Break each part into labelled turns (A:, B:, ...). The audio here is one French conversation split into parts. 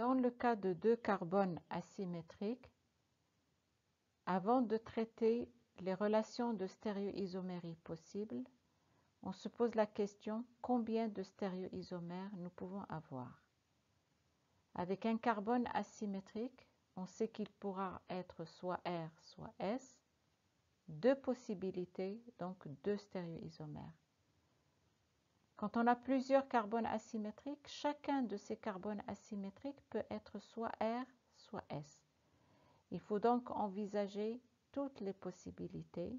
A: Dans le cas de deux carbones asymétriques, avant de traiter les relations de stéréoisomérie possibles, on se pose la question combien de stéréoisomères nous pouvons avoir. Avec un carbone asymétrique, on sait qu'il pourra être soit R, soit S, deux possibilités, donc deux stéréoisomères. Quand on a plusieurs carbones asymétriques, chacun de ces carbones asymétriques peut être soit R, soit S. Il faut donc envisager toutes les possibilités.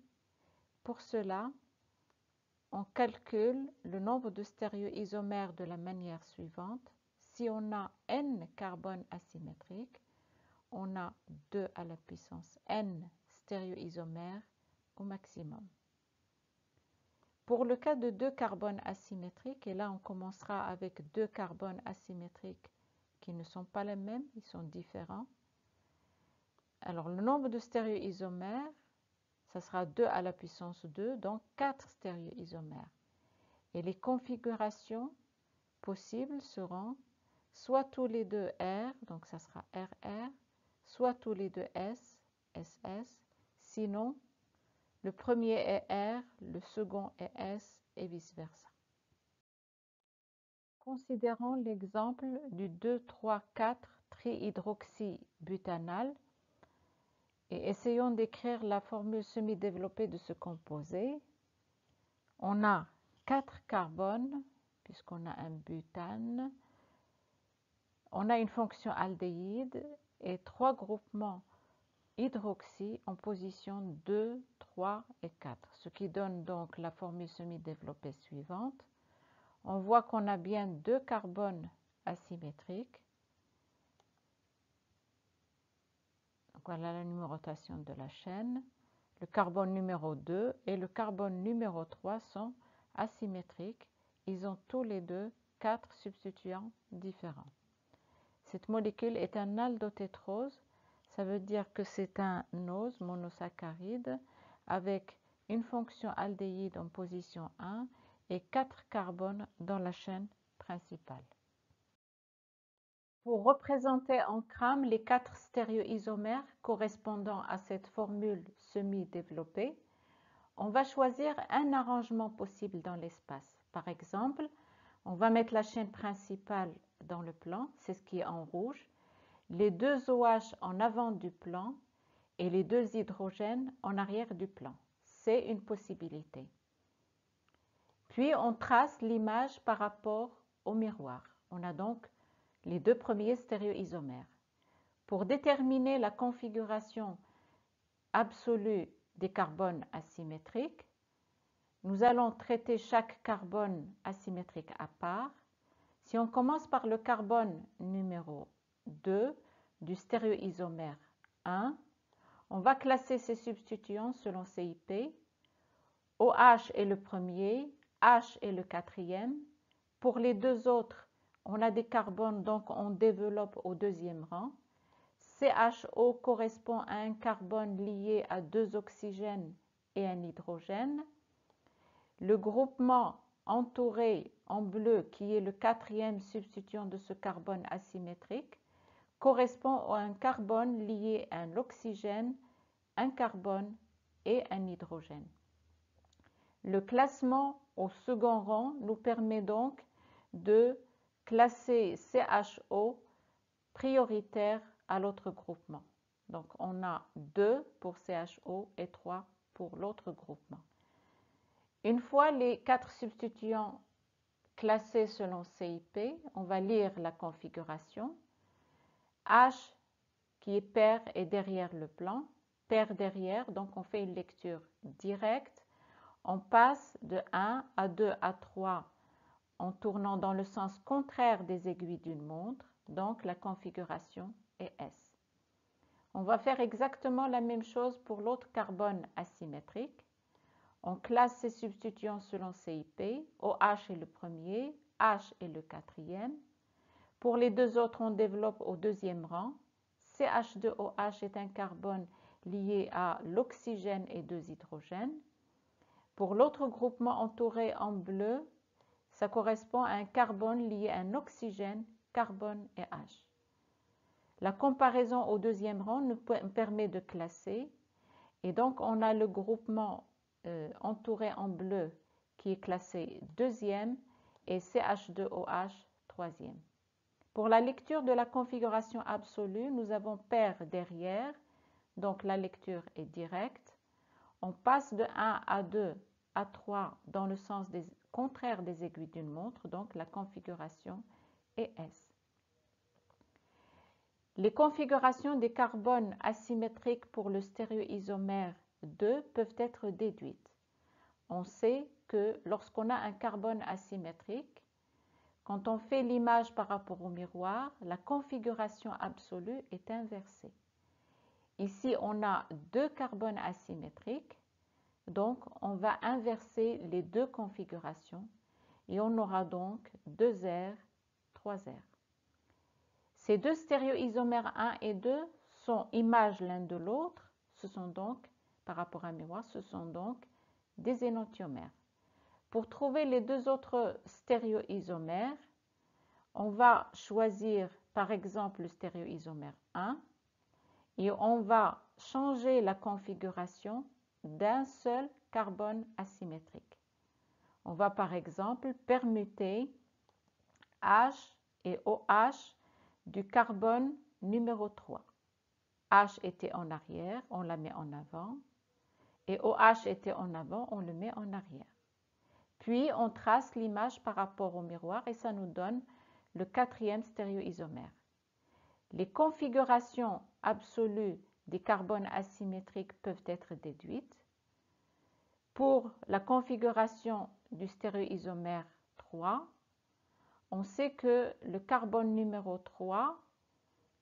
A: Pour cela, on calcule le nombre de stéréoisomères de la manière suivante. Si on a n carbones asymétriques, on a 2 à la puissance n stéréoisomères au maximum. Pour le cas de deux carbones asymétriques, et là on commencera avec deux carbones asymétriques qui ne sont pas les mêmes, ils sont différents. Alors le nombre de stéréoisomères, ça sera 2 à la puissance 2, donc 4 stéréoisomères. Et les configurations possibles seront soit tous les deux R, donc ça sera RR, soit tous les deux S, SS, sinon le premier est R, le second est S et vice-versa. Considérons l'exemple du 2,3,4 trihydroxybutanal et essayons d'écrire la formule semi-développée de ce composé. On a 4 carbones, puisqu'on a un butane. On a une fonction aldéhyde et 3 groupements hydroxy en position 2, 3 et 4, ce qui donne donc la formule semi-développée suivante. On voit qu'on a bien 2 carbones asymétriques. Donc voilà la numérotation de la chaîne. Le carbone numéro 2 et le carbone numéro 3 sont asymétriques. Ils ont tous les deux 4 substituants différents. Cette molécule est un aldotétrose. Ça veut dire que c'est un ose monosaccharide avec une fonction aldéhyde en position 1 et 4 carbones dans la chaîne principale. Pour représenter en grammes les 4 stéréoisomères correspondant à cette formule semi-développée, on va choisir un arrangement possible dans l'espace. Par exemple, on va mettre la chaîne principale dans le plan, c'est ce qui est en rouge, les deux OH en avant du plan et les deux hydrogènes en arrière du plan. C'est une possibilité. Puis on trace l'image par rapport au miroir. On a donc les deux premiers stéréoisomères. Pour déterminer la configuration absolue des carbones asymétriques, nous allons traiter chaque carbone asymétrique à part. Si on commence par le carbone numéro 2 du stéréoisomère 1, on va classer ces substituants selon CIP. OH est le premier, H est le quatrième. Pour les deux autres, on a des carbones, donc on développe au deuxième rang. CHO correspond à un carbone lié à 2 oxygènes et un hydrogène. Le groupement entouré en bleu, qui est le quatrième substituant de ce carbone asymétrique, correspond à un carbone lié à un oxygène, un carbone et un hydrogène. Le classement au second rang nous permet donc de classer CHO prioritaire à l'autre groupement. Donc on a 2 pour CHO et 3 pour l'autre groupement. Une fois les 4 substituants classés selon CIP, on va lire la configuration. H qui est pair est derrière le plan, pair derrière, donc on fait une lecture directe. On passe de 1 à 2 à 3 en tournant dans le sens contraire des aiguilles d'une montre, donc la configuration est S. On va faire exactement la même chose pour l'autre carbone asymétrique. On classe ces substituants selon CIP. OH est le premier, H est le quatrième. Pour les deux autres, on développe au deuxième rang. CH2OH est un carbone lié à l'oxygène et 2 hydrogènes. Pour l'autre groupement entouré en bleu, ça correspond à un carbone lié à un oxygène, carbone et H. La comparaison au deuxième rang nous permet de classer. Et donc, on a le groupement entouré en bleu qui est classé deuxième et CH2OH troisième. Pour la lecture de la configuration absolue, nous avons paire derrière, donc la lecture est directe. On passe de 1 à 2 à 3 dans le sens contraire des aiguilles d'une montre, donc la configuration est S. Les configurations des carbones asymétriques pour le stéréoisomère 2 peuvent être déduites. On sait que lorsqu'on a un carbone asymétrique, quand on fait l'image par rapport au miroir, la configuration absolue est inversée. Ici, on a deux carbones asymétriques, donc on va inverser les deux configurations et on aura donc 2R, 3R. Ces deux stéréoisomères 1 et 2 sont images l'un de l'autre, ce sont donc, par rapport à un miroir, ce sont donc des énantiomères. Pour trouver les deux autres stéréoisomères, on va choisir par exemple le stéréoisomère 1 et on va changer la configuration d'un seul carbone asymétrique. On va par exemple permuter H et OH du carbone numéro 3. H était en arrière, on la met en avant, et OH était en avant, on le met en arrière. Puis on trace l'image par rapport au miroir et ça nous donne le quatrième stéréoisomère. Les configurations absolues des carbones asymétriques peuvent être déduites. Pour la configuration du stéréoisomère 3, on sait que le carbone numéro 3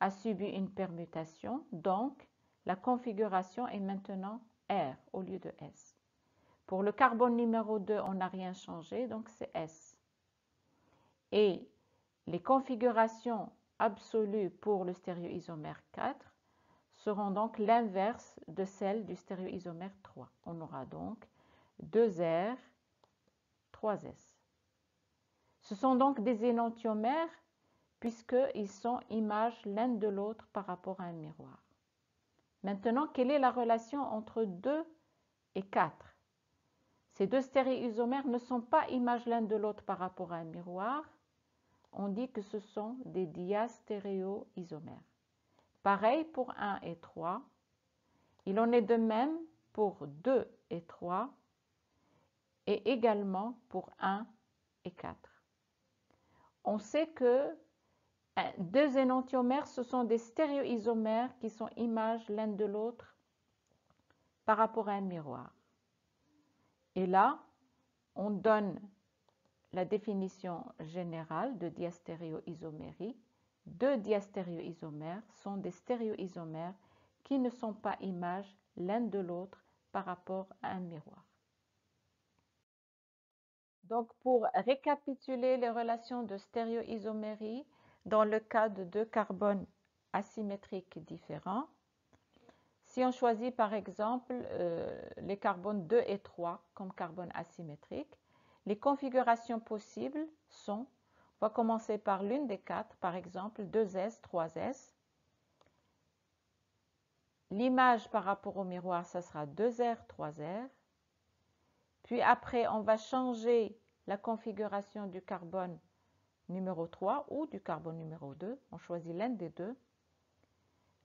A: a subi une permutation, donc la configuration est maintenant R au lieu de S. Pour le carbone numéro 2, on n'a rien changé, donc c'est S. Et les configurations absolues pour le stéréoisomère 4 seront donc l'inverse de celle du stéréoisomère 3. On aura donc 2R, 3S. Ce sont donc des énantiomères puisqu'ils sont images l'un de l'autre par rapport à un miroir. Maintenant, quelle est la relation entre 2 et 4? Ces deux stéréoisomères ne sont pas images l'un de l'autre par rapport à un miroir. On dit que ce sont des diastéréoisomères. Pareil pour 1 et 3. Il en est de même pour 2 et 3 et également pour 1 et 4. On sait que deux énantiomères, ce sont des stéréoisomères qui sont images l'un de l'autre par rapport à un miroir. Et là, on donne la définition générale de diastéréoisomérie. Deux diastéréoisomères sont des stéréoisomères qui ne sont pas images l'un de l'autre par rapport à un miroir. Donc, pour récapituler les relations de stéréoisomérie dans le cas de deux carbones asymétriques différents, si on choisit par exemple les carbones 2 et 3 comme carbones asymétriques, les configurations possibles sont, on va commencer par l'une des quatre, par exemple 2S, 3S. L'image par rapport au miroir, ça sera 2R, 3R. Puis après, on va changer la configuration du carbone numéro 3 ou du carbone numéro 2. On choisit l'un des deux.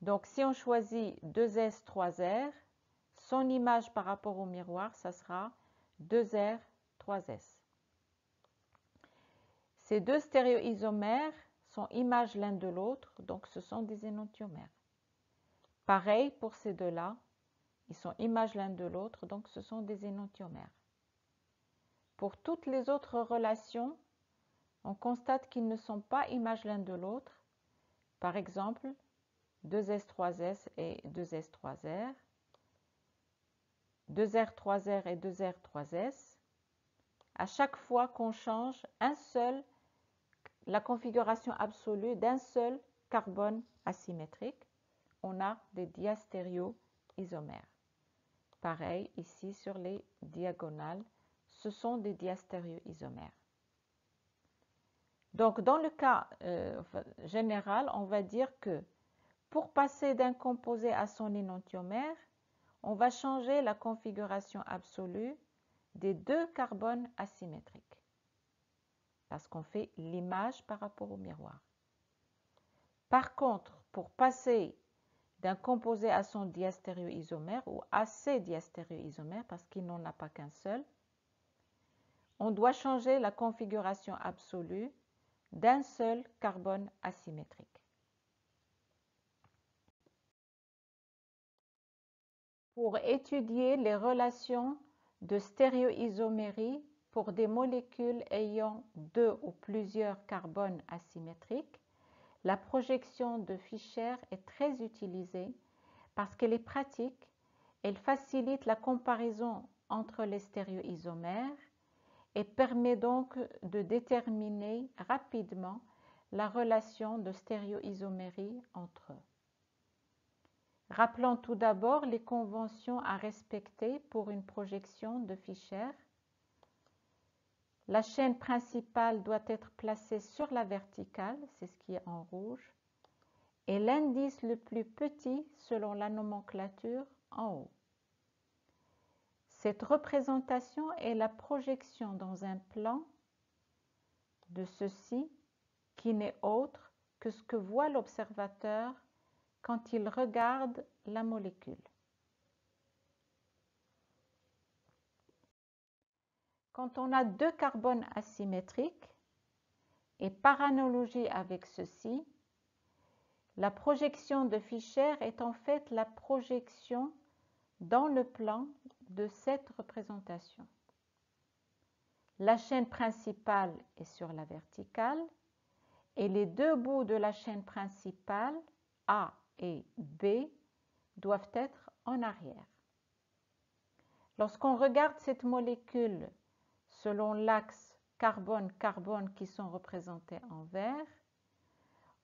A: Donc, si on choisit 2S, 3R, son image par rapport au miroir, ça sera 2R, 3S. Ces deux stéréoisomères sont images l'un de l'autre, donc ce sont des énantiomères. Pareil pour ces deux-là, ils sont images l'un de l'autre, donc ce sont des énantiomères. Pour toutes les autres relations, on constate qu'ils ne sont pas images l'un de l'autre. Par exemple, 2S, 3S et 2S, 3R, 2R, 3R et 2R, 3S. À chaque fois qu'on change la configuration absolue d'un seul carbone asymétrique, on a des diastéréoisomères. Pareil ici sur les diagonales, ce sont des diastéréoisomères. Donc dans le cas général, on va dire que pour passer d'un composé à son énantiomère, on va changer la configuration absolue des deux carbones asymétriques, parce qu'on fait l'image par rapport au miroir. Par contre, pour passer d'un composé à son diastéréoisomère ou à ses diastéréoisomères, parce qu'il n'en a pas qu'un seul, on doit changer la configuration absolue d'un seul carbone asymétrique. Pour étudier les relations de stéréoisomérie pour des molécules ayant deux ou plusieurs carbones asymétriques, la projection de Fischer est très utilisée parce qu'elle est pratique, elle facilite la comparaison entre les stéréoisomères et permet donc de déterminer rapidement la relation de stéréoisomérie entre eux. Rappelons tout d'abord les conventions à respecter pour une projection de Fischer. La chaîne principale doit être placée sur la verticale, c'est ce qui est en rouge, et l'indice le plus petit selon la nomenclature en haut. Cette représentation est la projection dans un plan de ceci qui n'est autre que ce que voit l'observateur quand il regarde la molécule. Quand on a deux carbones asymétriques, et par analogie avec ceci, la projection de Fischer est en fait la projection dans le plan de cette représentation. La chaîne principale est sur la verticale et les deux bouts de la chaîne principale, A et B, doivent être en arrière. Lorsqu'on regarde cette molécule selon l'axe carbone-carbone qui sont représentés en vert,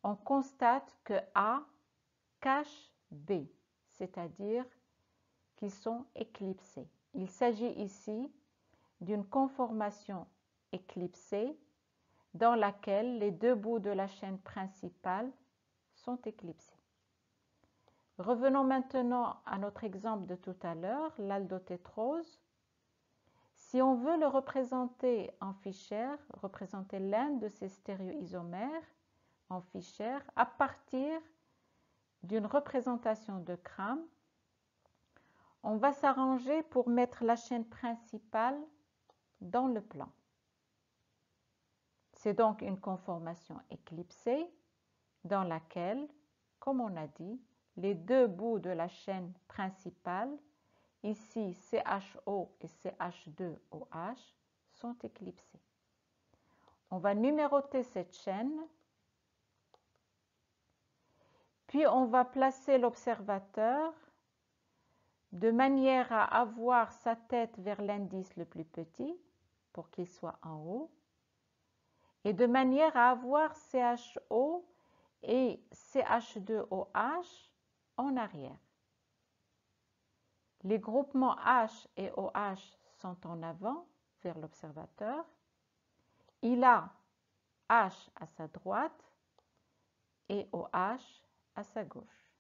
A: on constate que A cache B, c'est-à-dire qu'ils sont éclipsés. Il s'agit ici d'une conformation éclipsée dans laquelle les deux bouts de la chaîne principale sont éclipsés. Revenons maintenant à notre exemple de tout à l'heure, l'aldotétrose. Si on veut le représenter en Fischer, représenter l'un de ces stéréoisomères en Fischer à partir d'une représentation de Cram, on va s'arranger pour mettre la chaîne principale dans le plan. C'est donc une conformation éclipsée dans laquelle, comme on a dit, les deux bouts de la chaîne principale, ici CHO et CH2OH, sont éclipsés. On va numéroter cette chaîne, puis on va placer l'observateur de manière à avoir sa tête vers l'indice le plus petit, pour qu'il soit en haut, et de manière à avoir CHO et CH2OH en arrière. Les groupements H et OH sont en avant vers l'observateur. Il a H à sa droite et OH à sa gauche.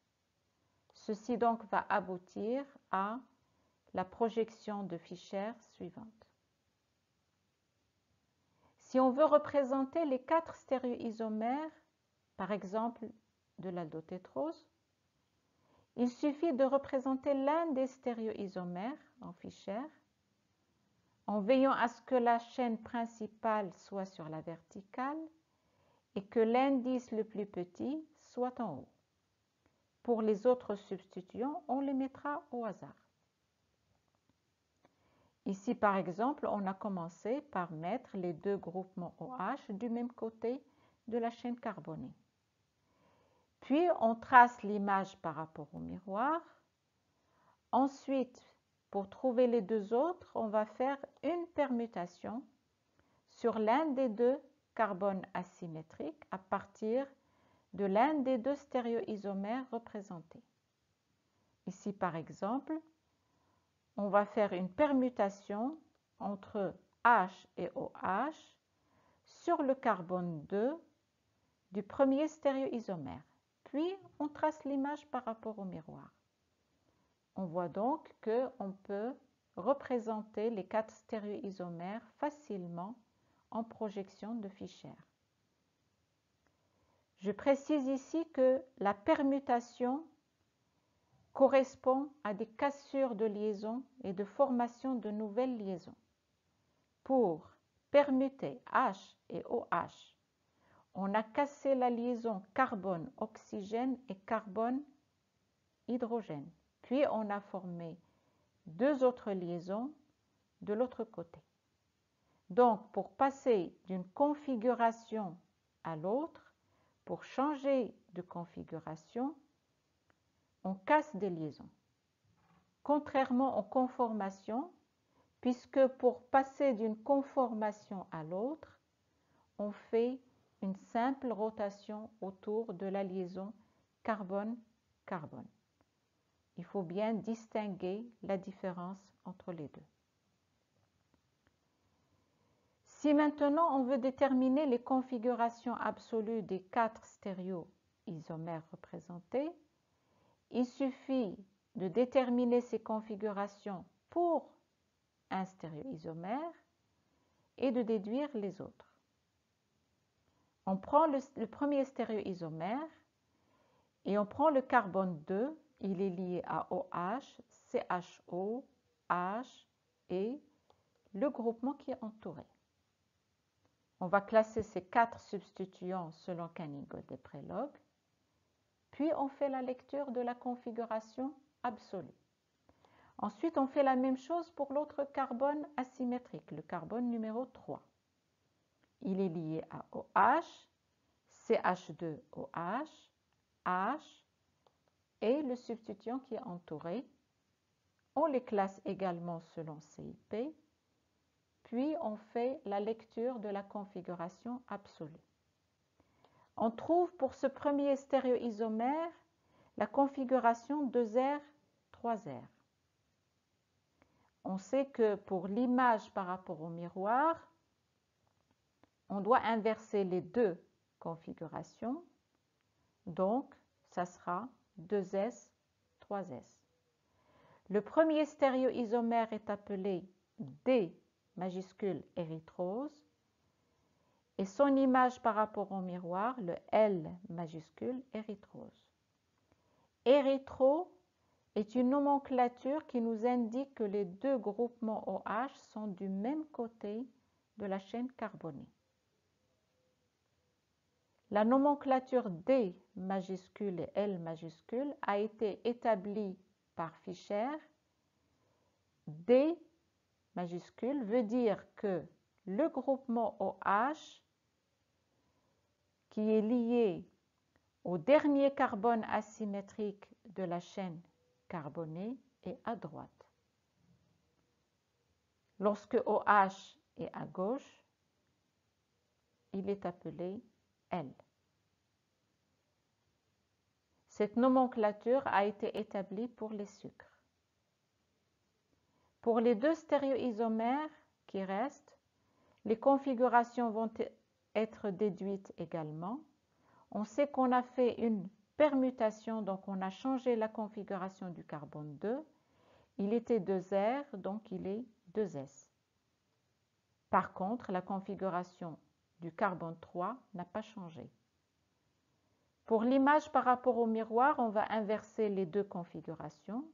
A: Ceci donc va aboutir à la projection de Fischer suivante. Si on veut représenter les quatre stéréoisomères, par exemple de l'aldotétrose, il suffit de représenter l'un des stéréoisomères en Fischer en veillant à ce que la chaîne principale soit sur la verticale et que l'indice le plus petit soit en haut. Pour les autres substituants, on les mettra au hasard. Ici, par exemple, on a commencé par mettre les deux groupements OH du même côté de la chaîne carbonée. Puis, on trace l'image par rapport au miroir. Ensuite, pour trouver les deux autres, on va faire une permutation sur l'un des deux carbones asymétriques à partir de l'un des deux stéréoisomères représentés. Ici, par exemple, on va faire une permutation entre H et OH sur le carbone 2 du premier stéréoisomère. puis on trace l'image par rapport au miroir. On voit donc qu'on peut représenter les 4 stéréoisomères facilement en projection de Fischer. Je précise ici que la permutation correspond à des cassures de liaison et de formation de nouvelles liaisons. Pour permuter H et OH, on a cassé la liaison carbone-oxygène et carbone-hydrogène. Puis on a formé 2 autres liaisons de l'autre côté. Donc, pour passer d'une configuration à l'autre, pour changer de configuration, on casse des liaisons. Contrairement aux conformations, puisque pour passer d'une conformation à l'autre, on fait une simple rotation autour de la liaison carbone-carbone. Il faut bien distinguer la différence entre les deux. Si maintenant on veut déterminer les configurations absolues des 4 stéréoisomères représentés, il suffit de déterminer ces configurations pour un stéréoisomère et de déduire les autres. On prend le premier stéréoisomère et on prend le carbone 2, il est lié à OH, CHO, H et le groupement qui est entouré. On va classer ces 4 substituants selon Canning-Gold-Prelog, puis on fait la lecture de la configuration absolue. Ensuite, on fait la même chose pour l'autre carbone asymétrique, le carbone numéro 3. Il est lié à OH, CH2OH, H et le substituant qui est entouré. On les classe également selon CIP, puis on fait la lecture de la configuration absolue. On trouve pour ce premier stéréoisomère la configuration 2R, 3R. On sait que pour l'image par rapport au miroir, on doit inverser les 2 configurations. Donc, ça sera 2S, 3S. Le premier stéréoisomère est appelé D majuscule érythrose et son image par rapport au miroir, le L majuscule érythrose. Érythro est une nomenclature qui nous indique que les 2 groupements OH sont du même côté de la chaîne carbonée. La nomenclature D majuscule et L majuscule a été établie par Fischer. D majuscule veut dire que le groupement OH qui est lié au dernier carbone asymétrique de la chaîne carbonée est à droite. Lorsque OH est à gauche, il est appelé L. Cette nomenclature a été établie pour les sucres. Pour les 2 stéréoisomères qui restent, les configurations vont être déduites également. On sait qu'on a fait une permutation, donc on a changé la configuration du carbone 2. Il était 2R, donc il est 2S. Par contre, la configuration du carbone 3 n'a pas changé. Pour l'image par rapport au miroir, on va inverser les 2 configurations.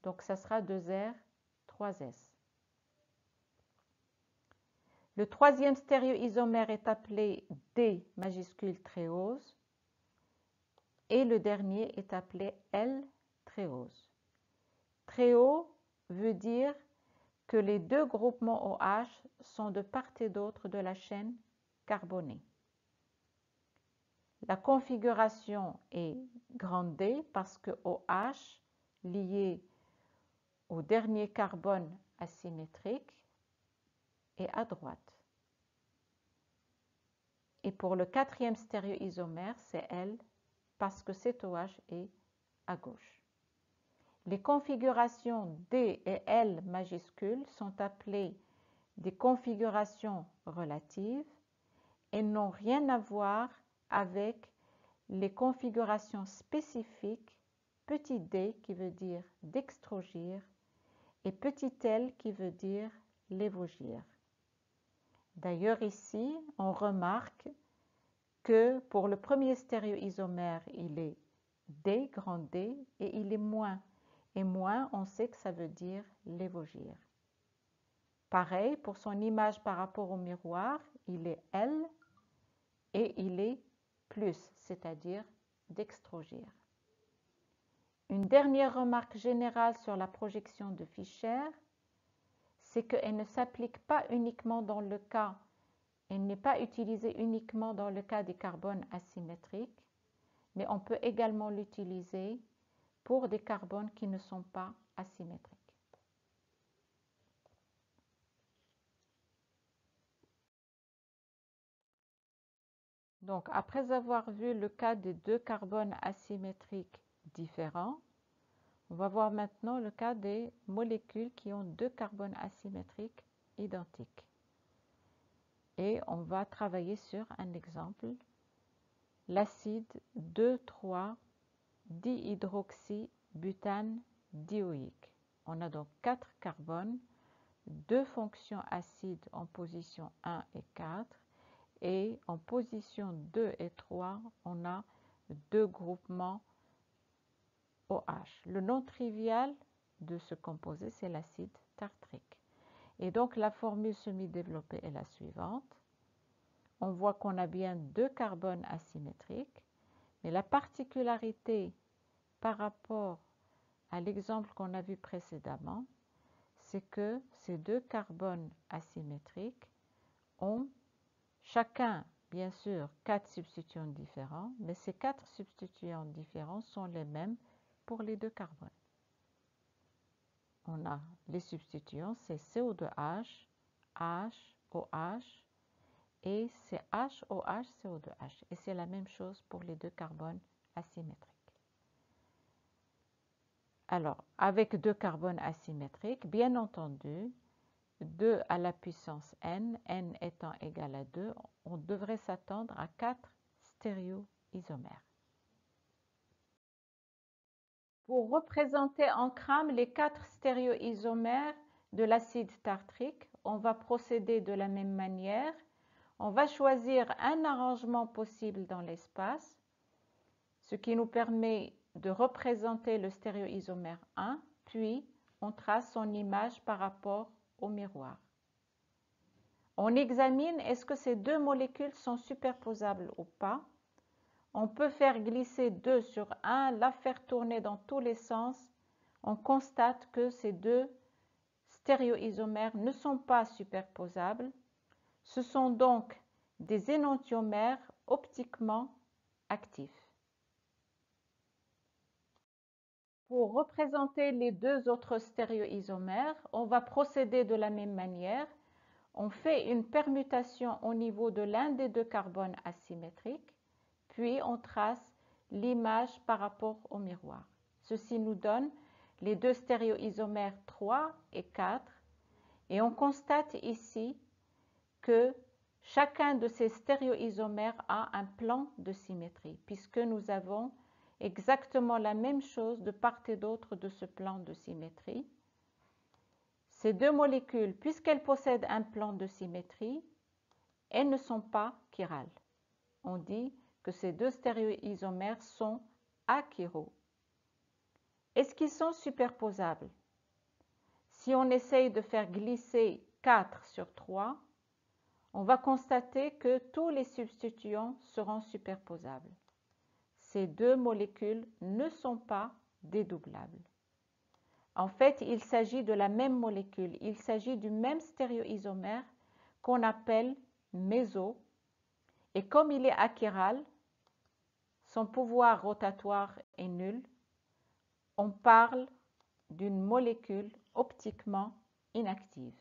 A: Donc, ça sera 2R, 3S. Le troisième stéréoisomère est appelé D majuscule tréose et le dernier est appelé L tréose. Tréo veut dire que les 2 groupements OH sont de part et d'autre de la chaîne carbonée. La configuration est grande D parce que OH lié au dernier carbone asymétrique est à droite. Et pour le 4e stéréoisomère, c'est L parce que cet OH est à gauche. Les configurations D et L majuscules sont appelées des configurations relatives et n'ont rien à voir avec les configurations spécifiques, petit d qui veut dire dextrogir et petit l qui veut dire lévogir. D'ailleurs ici, on remarque que pour le premier stéréoisomère, il est D, grand D, et il est moins. Et moins, on sait que ça veut dire lévogir. Pareil, pour son image par rapport au miroir, il est L et il est plus, c'est-à-dire dextrogir. Une dernière remarque générale sur la projection de Fischer, c'est qu'elle ne s'applique pas uniquement dans le cas, elle n'est pas utilisée uniquement dans le cas des carbones asymétriques, mais on peut également l'utiliser pour des carbones qui ne sont pas asymétriques. Donc, après avoir vu le cas des deux carbones asymétriques différents, on va voir maintenant le cas des molécules qui ont deux carbones asymétriques identiques. Et on va travailler sur un exemple, l'acide 2,3-dihydroxybutane dioïque. On a donc 4 carbones, 2 fonctions acides en position 1 et 4, et en position 2 et 3, on a 2 groupements OH. Le nom trivial de ce composé, c'est l'acide tartrique. Et donc la formule semi-développée est la suivante. On voit qu'on a bien 2 carbones asymétriques, mais la particularité par rapport à l'exemple qu'on a vu précédemment, c'est que ces 2 carbones asymétriques ont chacun, bien sûr, 4 substituants différents, mais ces 4 substituants différents sont les mêmes pour les 2 carbones. On a les substituants, c'est CO2H, H, OH, et c'est H, OH, CO2H. Et c'est la même chose pour les 2 carbones asymétriques. Alors, avec 2 carbones asymétriques, bien entendu, 2 à la puissance n, n étant égal à 2, on devrait s'attendre à 4 stéréoisomères. Pour représenter en crâne les 4 stéréoisomères de l'acide tartrique, on va procéder de la même manière. On va choisir un arrangement possible dans l'espace, ce qui nous permet de représenter le stéréoisomère 1, puis on trace son image par rapport au miroir. On examine est-ce que ces deux molécules sont superposables ou pas. On peut faire glisser 2 sur 1, la faire tourner dans tous les sens. On constate que ces deux stéréoisomères ne sont pas superposables. Ce sont donc des énantiomères optiquement actifs. Pour représenter les 2 autres stéréoisomères, on va procéder de la même manière. On fait une permutation au niveau de l'un des 2 carbones asymétriques, puis on trace l'image par rapport au miroir. Ceci nous donne les 2 stéréoisomères 3 et 4, et on constate ici que chacun de ces stéréoisomères a un plan de symétrie, puisque nous avons exactement la même chose de part et d'autre de ce plan de symétrie. Ces 2 molécules, puisqu'elles possèdent un plan de symétrie, elles ne sont pas chirales. On dit que ces 2 stéréoisomères sont achiraux. Est-ce qu'ils sont superposables? Si on essaye de faire glisser 4 sur 3, on va constater que tous les substituants seront superposables. Ces 2 molécules ne sont pas dédoublables. En fait, il s'agit de la même molécule, il s'agit du même stéréoisomère qu'on appelle méso. Et comme il est achiral, son pouvoir rotatoire est nul. On parle d'une molécule optiquement inactive.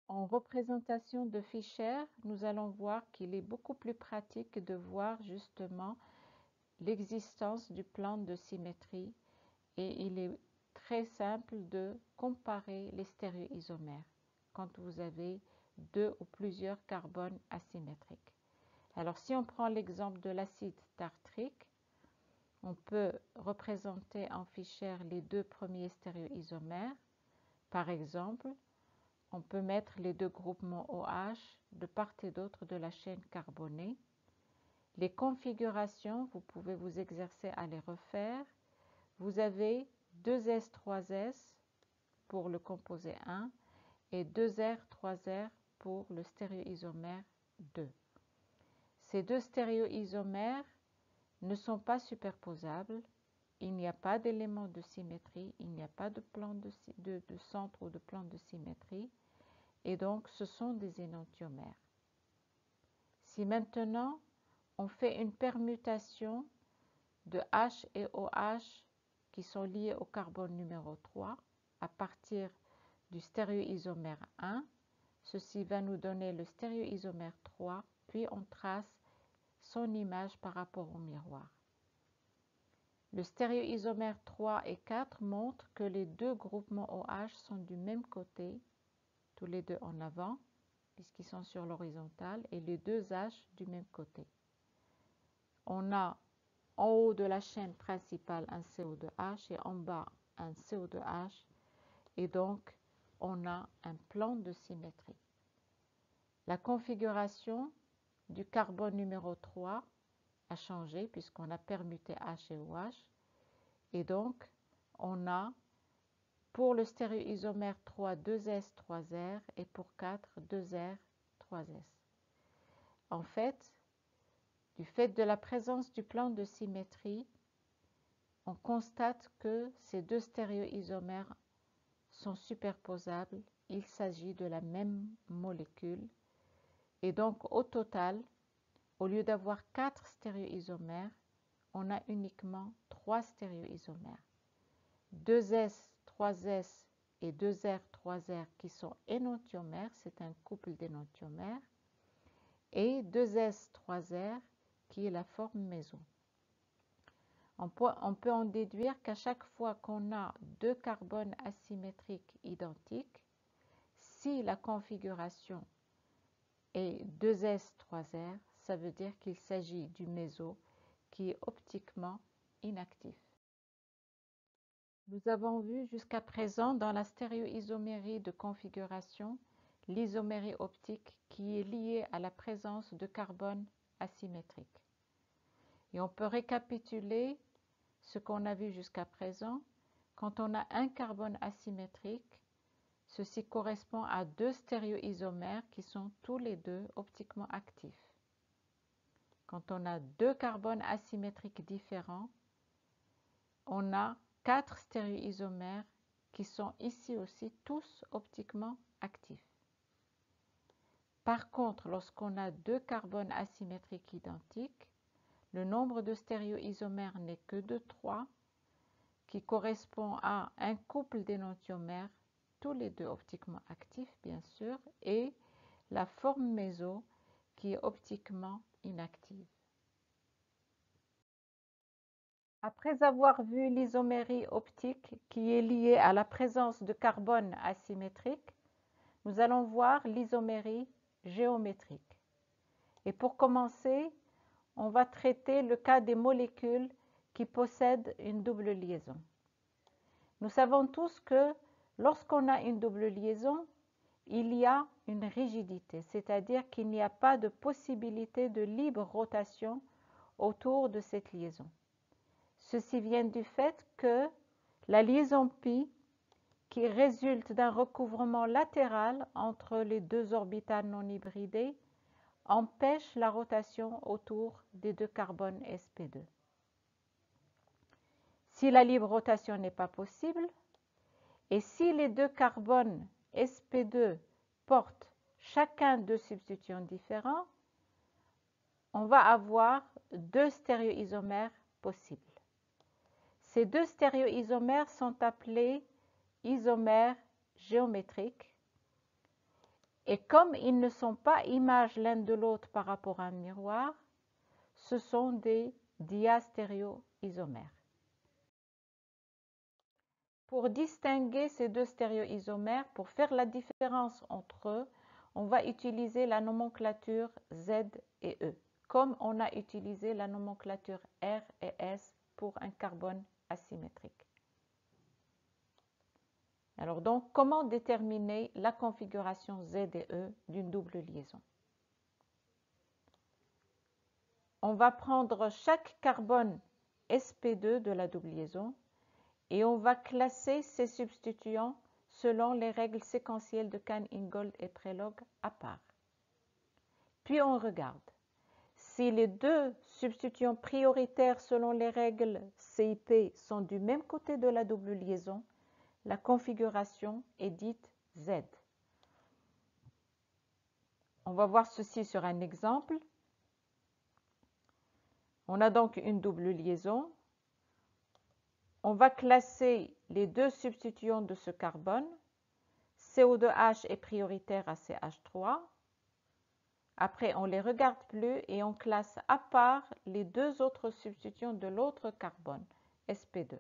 A: En représentation de Fischer, nous allons voir qu'il est beaucoup plus pratique de voir justement l'existence du plan de symétrie et il est très simple de comparer les stéréoisomères quand vous avez 2 ou plusieurs carbones asymétriques. Alors si on prend l'exemple de l'acide tartrique, on peut représenter en Fischer les deux premiers stéréoisomères. Par exemple, on peut mettre les deux groupements OH de part et d'autre de la chaîne carbonée. Les configurations, vous pouvez vous exercer à les refaire. Vous avez 2S, 3S pour le composé 1 et 2R, 3R pour le stéréoisomère 2. Ces deux stéréoisomères ne sont pas superposables, il n'y a pas d'élément de symétrie, il n'y a pas de plan de centre ou de plan de symétrie, et donc ce sont des énantiomères. Si maintenant on fait une permutation de H et OH qui sont liés au carbone numéro 3 à partir du stéréoisomère 1, ceci va nous donner le stéréoisomère 3, puis on trace son image par rapport au miroir. Le stéréoisomère 3 et 4 montre que les deux groupements OH sont du même côté, tous les deux en avant, puisqu'ils sont sur l'horizontale, et les deux H du même côté. On a en haut de la chaîne principale un CO2H et en bas un CO2H, et donc on a un plan de symétrie. La configuration du carbone numéro 3 a changé puisqu'on a permuté H et OH, et donc on a pour le stéréoisomère 3 2S 3R et pour 4 2R 3S. En fait, du fait de la présence du plan de symétrie, on constate que ces deux stéréoisomères sont superposables, il s'agit de la même molécule, et donc au total, au lieu d'avoir 4 stéréoisomères, on a uniquement 3 stéréoisomères. 2S, 3S et 2R, 3R qui sont énantiomères, c'est un couple d'énantiomères, et 2S, 3R qui est la forme méso. On peut en déduire qu'à chaque fois qu'on a deux carbones asymétriques identiques, si la configuration est 2S, 3R, ça veut dire qu'il s'agit du méso qui est optiquement inactif. Nous avons vu jusqu'à présent dans la stéréoisomérie de configuration l'isomérie optique qui est liée à la présence de carbone asymétrique. Et on peut récapituler ce qu'on a vu jusqu'à présent. Quand on a un carbone asymétrique, ceci correspond à deux stéréoisomères qui sont tous les deux optiquement actifs. Quand on a deux carbones asymétriques différents, on a 4 stéréoisomères qui sont ici aussi tous optiquement actifs. Par contre, lorsqu'on a deux carbones asymétriques identiques, le nombre de stéréoisomères n'est que de 3, qui correspond à un couple d'énantiomères, tous les deux optiquement actifs bien sûr, et la forme méso qui est optiquement inactive. Après avoir vu l'isomérie optique qui est liée à la présence de carbone asymétrique, nous allons voir l'isomérie géométrique. Et pour commencer, on va traiter le cas des molécules qui possèdent une double liaison. Nous savons tous que lorsqu'on a une double liaison, il y a une rigidité, c'est-à-dire qu'il n'y a pas de possibilité de libre rotation autour de cette liaison. Ceci vient du fait que la liaison pi, qui résulte d'un recouvrement latéral entre les deux orbitales non hybridées, empêche la rotation autour des deux carbones sp2. Si la libre rotation n'est pas possible, et si les deux carbones sp2 portent chacun deux substituants différents, on va avoir deux stéréoisomères possibles. Ces deux stéréoisomères sont appelés isomères géométriques. Et comme ils ne sont pas images l'un de l'autre par rapport à un miroir, ce sont des diastéréoisomères. Pour distinguer ces deux stéréoisomères, pour faire la différence entre eux, on va utiliser la nomenclature Z et E. comme on a utilisé la nomenclature R et S pour un carbone asymétrique. Alors donc, comment déterminer la configuration Z et E d'une double liaison? On va prendre chaque carbone sp2 de la double liaison et on va classer ces substituants selon les règles séquentielles de Kahn-Ingold et Prelog à part. Puis on regarde. Si les deux substituants prioritaires selon les règles CIP sont du même côté de la double liaison, la configuration est dite Z. On va voir ceci sur un exemple. On a donc une double liaison. On va classer les deux substituants de ce carbone. CO2H est prioritaire à CH3. Après, on ne les regarde plus et on classe à part les deux autres substituants de l'autre carbone, sp2.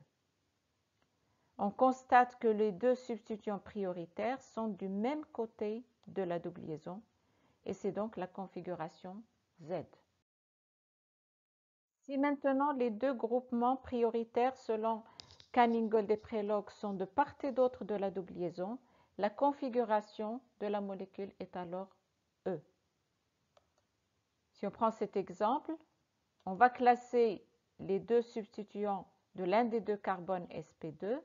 A: On constate que les deux substituants prioritaires sont du même côté de la double liaison et c'est donc la configuration Z. Si maintenant les deux groupements prioritaires selon Kahn-Ingold et Prelog sont de part et d'autre de la double liaison, la configuration de la molécule est alors E. Si on prend cet exemple, on va classer les deux substituants de l'un des deux carbones sp2,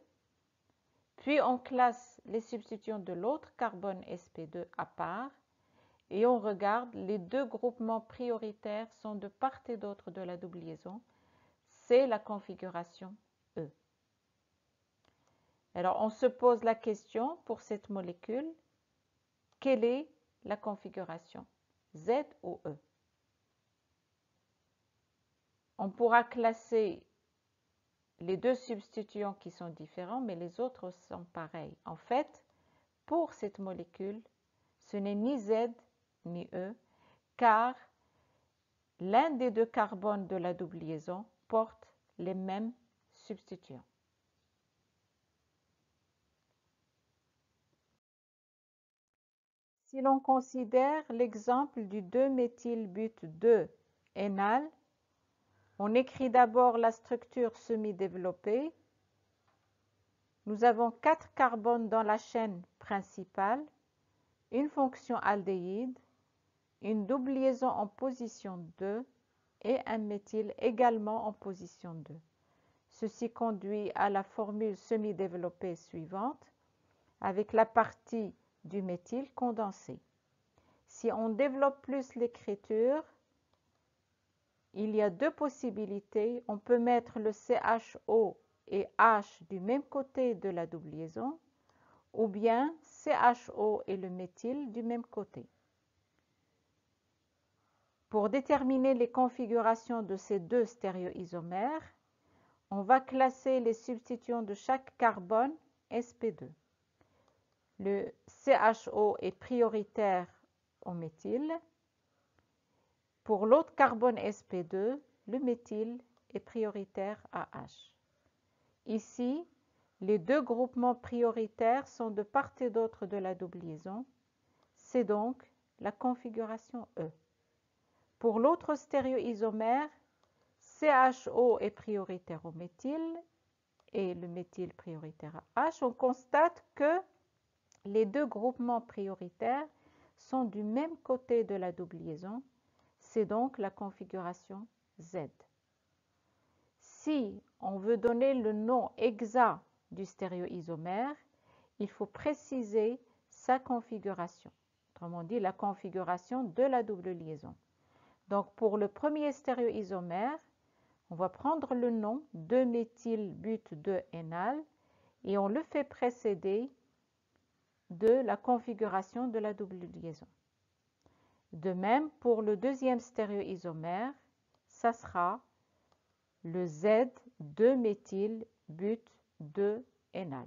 A: puis on classe les substituants de l'autre carbone sp2 à part, et on regarde, les deux groupements prioritaires sont de part et d'autre de la double liaison. C'est la configuration E. Alors, on se pose la question pour cette molécule, quelle est la configuration, Z ou E? On pourra classer les deux substituants qui sont différents, mais les autres sont pareils. En fait, pour cette molécule, ce n'est ni Z ni E, car l'un des deux carbones de la double liaison porte les mêmes substituants. Si l'on considère l'exemple du 2-méthylbute-2-énal, on écrit d'abord la structure semi-développée. Nous avons 4 carbones dans la chaîne principale, une fonction aldéhyde, une double liaison en position 2 et un méthyle également en position 2. Ceci conduit à la formule semi-développée suivante avec la partie du méthyle condensé. Si on développe plus l'écriture, il y a deux possibilités. On peut mettre le CHO et H du même côté de la double liaison, ou bien CHO et le méthyle du même côté. Pour déterminer les configurations de ces deux stéréoisomères, on va classer les substituants de chaque carbone sp2. Le CHO est prioritaire au méthyle. Pour l'autre carbone sp2, le méthyle est prioritaire à H. Ici, les deux groupements prioritaires sont de part et d'autre de la double liaison. C'est donc la configuration E. Pour l'autre stéréoisomère, CHO est prioritaire au méthyle et le méthyle prioritaire à H. On constate que les deux groupements prioritaires sont du même côté de la double liaison. C'est donc la configuration Z. Si on veut donner le nom exact du stéréoisomère, il faut préciser sa configuration. Autrement dit, la configuration de la double liaison. Donc, pour le premier stéréoisomère, on va prendre le nom 2-méthylbute-2-énal et on le fait précéder de la configuration de la double liaison. De même, pour le deuxième stéréoisomère, ça sera le Z 2-méthylbute-2-énal.